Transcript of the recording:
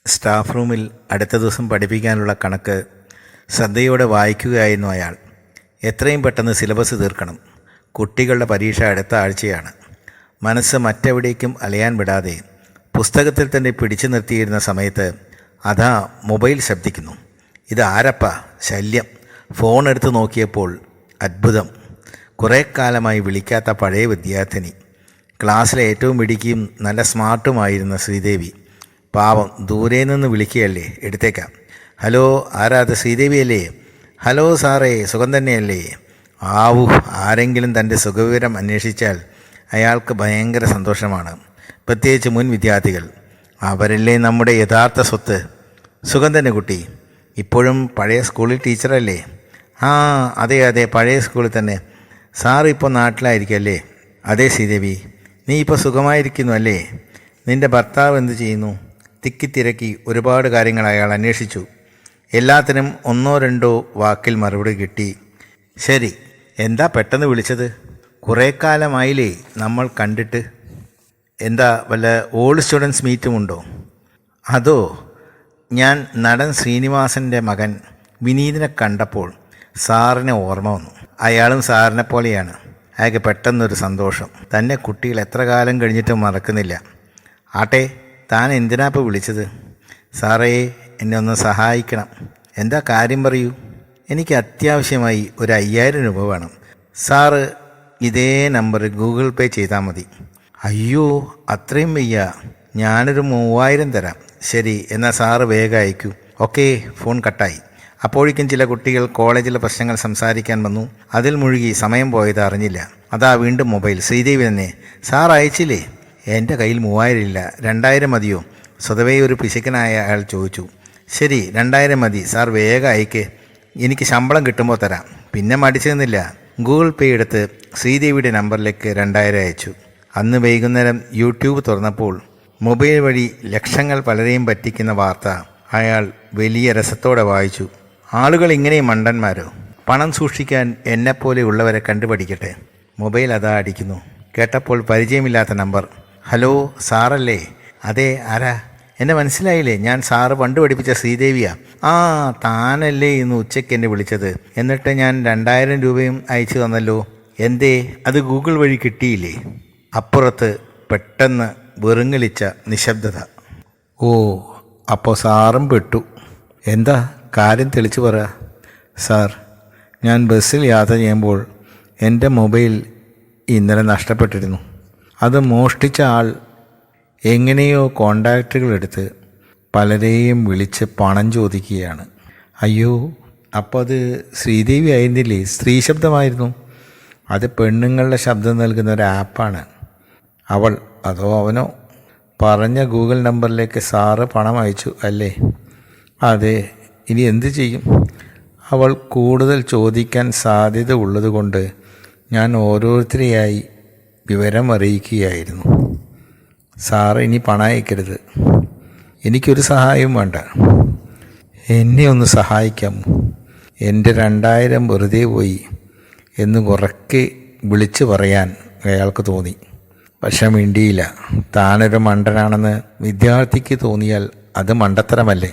Staff റൂമിൽ അടുത്ത ദിവസം പഠിപ്പിക്കാനുള്ള കണക്ക് ശ്രദ്ധയോടെ വായിക്കുകയായിരുന്നു അയാൾ. എത്രയും പെട്ടെന്ന് സിലബസ് തീർക്കണം. കുട്ടികളുടെ പരീക്ഷ അടുത്ത ആഴ്ചയാണ്. മനസ്സ് മറ്റെവിടേക്കും അലയാൻ വിടാതെ പുസ്തകത്തിൽ തന്നെ പിടിച്ചു നിർത്തിയിരുന്ന സമയത്ത് അതാ മൊബൈൽ ശബ്ദിക്കുന്നു. ഇത് ആരപ്പ ശല്യം. ഫോൺ എടുത്ത് നോക്കിയപ്പോൾ അത്ഭുതം. കുറേ കാലമായി വിളിക്കാത്ത പഴയ വിദ്യാർത്ഥിനി, ക്ലാസ്സിലെ ഏറ്റവും മിടുക്കിയും നല്ല സ്മാർട്ടുമായിരുന്ന ശ്രീദേവി. പാവം, ദൂരെ നിന്ന് വിളിക്കുകയല്ലേ, എടുത്തേക്കാം. ഹലോ, ആരാത്? ശ്രീദേവി അല്ലേ? ഹലോ സാറേ, സുഖം തന്നെയല്ലേ? ആവൂ, ആരെങ്കിലും തൻ്റെ സുഖവിവരം അന്വേഷിച്ചാൽ അയാൾക്ക് ഭയങ്കര സന്തോഷമാണ്. പ്രത്യേകിച്ച് മുൻ വിദ്യാർത്ഥികൾ. അവരല്ലേ നമ്മുടെ യഥാർത്ഥ സ്വത്ത്. സുഖം തന്നെ കുട്ടി. ഇപ്പോഴും പഴയ സ്കൂളിൽ ടീച്ചറല്ലേ? ആ അതെ അതെ, പഴയ സ്കൂളിൽ തന്നെ. സാർ ഇപ്പോൾ നാട്ടിലായിരിക്കുമല്ലേ? അതെ ശ്രീദേവി. നീ ഇപ്പോൾ സുഖമായിരിക്കുന്നു അല്ലേ? നിൻ്റെ ഭർത്താവ് എന്ത് ചെയ്യുന്നു? തിക്കിത്തിരക്കി ഒരുപാട് കാര്യങ്ങൾ അയാൾ അന്വേഷിച്ചു. എല്ലാത്തിനും ഒന്നോ രണ്ടോ വാക്കിൽ മറുപടി കിട്ടി. ശരി, എന്താ പെട്ടെന്ന് വിളിച്ചത്? കുറേ കാലമായില്ലേ നമ്മൾ കണ്ടിട്ട്. എന്താ വല്ല ഓൾഡ് സ്റ്റുഡൻസ് മീറ്റും ഉണ്ടോ? അതോ, ഞാൻ നടൻ ശ്രീനിവാസൻ്റെ മകൻ വിനീതിനെ കണ്ടപ്പോൾ സാറിനെ ഓർമ്മ വന്നു. അയാളും സാറിനെ പോലെയാണ്. അയാൾക്ക് പെട്ടെന്നൊരു സന്തോഷം. തന്നെ കുട്ടികൾ എത്ര കാലം കഴിഞ്ഞിട്ടും മറക്കുന്നില്ല. ആട്ടെ, താൻ എന്തിനാ ഇപ്പോൾ വിളിച്ചത്? സാറേ, എന്നെ ഒന്ന് സഹായിക്കണം. എന്താ കാര്യം പറയൂ. എനിക്ക് അത്യാവശ്യമായി ഒരു 5000 രൂപ വേണം. സാറ് ഇതേ നമ്പർ ഗൂഗിൾ പേ ചെയ്താൽ മതി. അയ്യോ, അത്രയും വയ്യ. ഞാനൊരു 3000 തരാം. ശരി, എന്നാൽ സാറ് വേഗം അയക്കൂ. ഓക്കെ. ഫോൺ കട്ടായി. അപ്പോഴേക്കും ചില കുട്ടികൾ കോളേജിലെ പ്രശ്നങ്ങൾ സംസാരിക്കാൻ വന്നു. അതിൽ മുഴുകി സമയം പോയത് അറിഞ്ഞില്ല. അതാ വീണ്ടും മൊബൈൽ. ശ്രീദേവി തന്നെ. സാർ അയച്ചില്ലേ? എൻ്റെ കയ്യിൽ 3000 ഇല്ല. 2000 മതിയോ? സ്വതവേ ഒരു പിശുക്കനായ അയാൾ ചോദിച്ചു. ശരി, 2000 മതി. സാർ വേഗം അയക്കേ. എനിക്ക് ശമ്പളം കിട്ടുമ്പോൾ തരാം. പിന്നെ മടിച്ചെന്നില്ല. ഗൂഗിൾ പേ എടുത്ത് ശ്രീദേവിയുടെ നമ്പറിലേക്ക് 2000 അയച്ചു. അന്ന് വൈകുന്നേരം യൂട്യൂബ് തുറന്നപ്പോൾ മൊബൈൽ വഴി ലക്ഷങ്ങൾ പലരെയും പറ്റിക്കുന്ന വാർത്ത അയാൾ വലിയ രസത്തോടെ വായിച്ചു. ആളുകൾ ഇങ്ങനെയും മണ്ടന്മാരോ? പണം സൂക്ഷിക്കാൻ എന്നെപ്പോലെയുള്ളവരെ കണ്ടുപഠിക്കട്ടെ. മൊബൈൽ അതാ അടിക്കുന്നു. കേട്ടപ്പോൾ പരിചയമില്ലാത്ത നമ്പർ. ഹലോ, സാറല്ലേ? അതെ, ആരാ? എന്നെ മനസ്സിലായില്ലേ? ഞാൻ സാറ് പണ്ട് പഠിപ്പിച്ച ശ്രീദേവിയാ. ആ, താനല്ലേ ഇന്ന് ഉച്ചയ്ക്ക് എന്നെ വിളിച്ചത്? എന്നിട്ട് ഞാൻ 2000 രൂപയും അയച്ചു തന്നല്ലോ. എന്തേ, അത് ഗൂഗിൾ വഴി കിട്ടിയില്ലേ? അപ്പുറത്ത് പെട്ടെന്ന് വെറുങ്ങലിച്ച നിശബ്ദത. ഓ, അപ്പോൾ സാറും പെട്ടു. എന്താ കാര്യം തെളിച്ചു പറ. സാർ, ഞാൻ ബസ്സിൽ യാത്ര ചെയ്യുമ്പോൾ എൻ്റെ മൊബൈൽ ഇന്നലെ നഷ്ടപ്പെട്ടിരുന്നു. അത് മോഷ്ടിച്ച ആൾ എങ്ങനെയോ കോണ്ടാക്റ്റുകൾ എടുത്ത് പലരെയും വിളിച്ച് പണം ചോദിക്കുകയാണ്. അയ്യോ, അപ്പോൾ അത് ശ്രീദേവി ആയിരുന്നില്ലേ? സ്ത്രീ ശബ്ദമായിരുന്നു. അത് പെണ്ണുങ്ങളുടെ ശബ്ദം നൽകുന്ന ഒരു ആപ്പാണ്. അവൾ അതോ അവനോ പറഞ്ഞ ഗൂഗിൾ നമ്പറിലേക്ക് സാറ് പണം അയച്ചു അല്ലേ? അതെ. ഇനി എന്തു ചെയ്യും? അവൾ കൂടുതൽ ചോദിക്കാൻ സാധ്യത ഉള്ളതുകൊണ്ട് ഞാൻ ഓരോരുത്തരെയായി വിവരം അറിയിക്കുകയായിരുന്നു. സാറ് ഇനി പണം അയക്കരുത്. എനിക്കൊരു സഹായവും വേണ്ട. എന്നെ ഒന്ന് സഹായിക്കാമോ? എൻ്റെ 2000 വെറുതെ പോയി എന്ന് ഉറക്കെ വിളിച്ചു പറയാൻ അയാൾക്ക് തോന്നി. പക്ഷെ മിണ്ടിയില്ല. താനൊരു മണ്ടനാണെന്ന് വിദ്യാർത്ഥിക്ക് തോന്നിയാൽ അത് മണ്ടത്തരമല്ലേ?